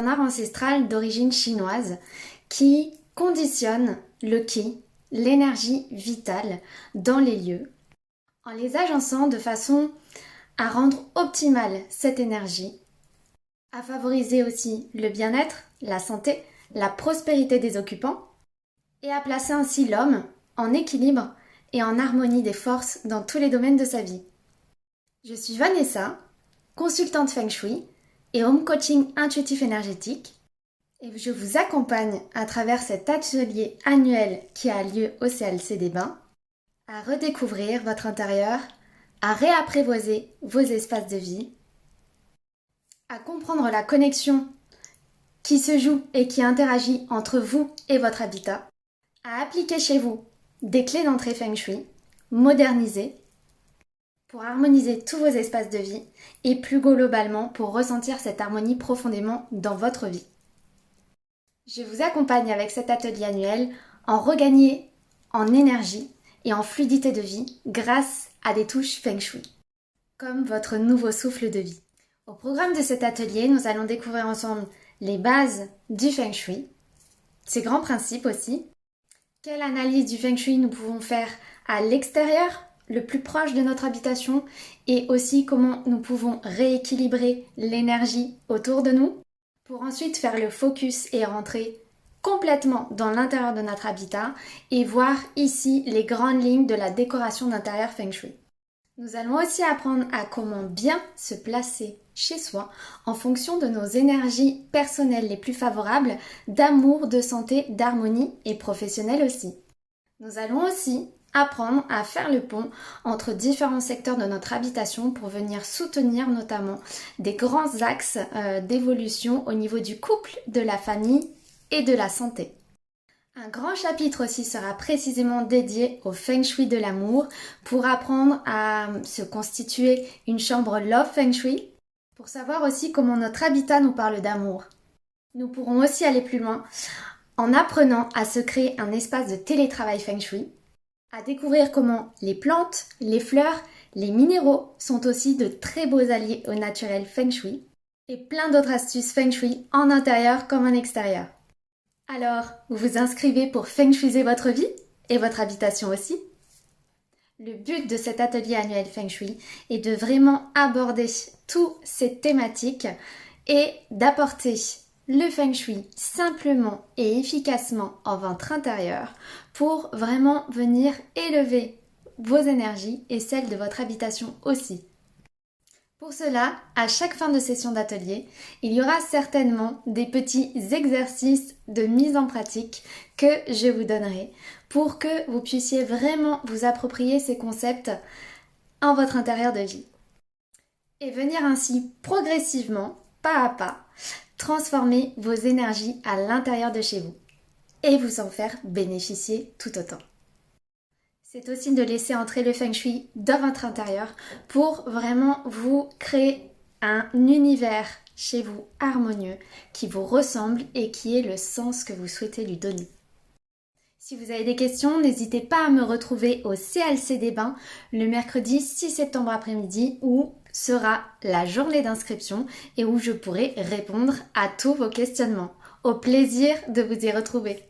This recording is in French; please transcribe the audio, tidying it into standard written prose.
un art ancestral d'origine chinoise qui conditionne le qi, l'énergie vitale dans les lieux, en les agençant de façon à rendre optimale cette énergie, à favoriser aussi le bien-être, la santé, la prospérité des occupants, et à placer ainsi l'homme en équilibre et en harmonie des forces dans tous les domaines de sa vie. Je suis Vanessa, consultante Feng Shui et home coaching intuitif énergétique, et je vous accompagne à travers cet atelier annuel qui a lieu au CLC des Bains à redécouvrir votre intérieur, à réapprivoiser vos espaces de vie, à comprendre la connexion qui se joue et qui interagit entre vous et votre habitat, à appliquer chez vous des clés d'entrée Feng Shui, modernisées, pour harmoniser tous vos espaces de vie et plus globalement pour ressentir cette harmonie profondément dans votre vie. Je vous accompagne avec cet atelier annuel en regagner en énergie et en fluidité de vie grâce à des touches Feng Shui, comme votre nouveau souffle de vie. Au programme de cet atelier, nous allons découvrir ensemble les bases du Feng Shui, ses grands principes aussi, quelle analyse du Feng Shui nous pouvons faire à l'extérieur, le plus proche de notre habitation, et aussi comment nous pouvons rééquilibrer l'énergie autour de nous, pour ensuite faire le focus et rentrer complètement dans l'intérieur de notre habitat et voir ici les grandes lignes de la décoration d'intérieur Feng Shui. Nous allons aussi apprendre à comment bien se placer chez soi en fonction de nos énergies personnelles les plus favorables, d'amour, de santé, d'harmonie et professionnelle aussi. Nous allons aussi apprendre à faire le pont entre différents secteurs de notre habitation pour venir soutenir notamment des grands axes d'évolution au niveau du couple, de la famille et de la santé. Un grand chapitre aussi sera précisément dédié au Feng Shui de l'amour pour apprendre à se constituer une chambre Love Feng Shui, pour savoir aussi comment notre habitat nous parle d'amour. Nous pourrons aussi aller plus loin en apprenant à se créer un espace de télétravail Feng Shui, à découvrir comment les plantes, les fleurs, les minéraux sont aussi de très beaux alliés au naturel Feng Shui, et plein d'autres astuces Feng Shui en intérieur comme en extérieur. Alors, vous vous inscrivez pour Feng Shuiser votre vie et votre habitation aussi? Le but de cet atelier annuel Feng Shui est de vraiment aborder toutes ces thématiques et d'apporter le Feng Shui simplement et efficacement en votre intérieur pour vraiment venir élever vos énergies et celles de votre habitation aussi. Pour cela, à chaque fin de session d'atelier, il y aura certainement des petits exercices de mise en pratique que je vous donnerai pour que vous puissiez vraiment vous approprier ces concepts en votre intérieur de vie. Et venir ainsi progressivement, pas à pas, transformer vos énergies à l'intérieur de chez vous et vous en faire bénéficier tout autant. C'est aussi de laisser entrer le Feng Shui dans votre intérieur pour vraiment vous créer un univers chez vous harmonieux qui vous ressemble et qui est le sens que vous souhaitez lui donner. Si vous avez des questions, n'hésitez pas à me retrouver au CLC des Bains le mercredi 6 septembre après-midi où sera la journée d'inscription et où je pourrai répondre à tous vos questionnements. Au plaisir de vous y retrouver.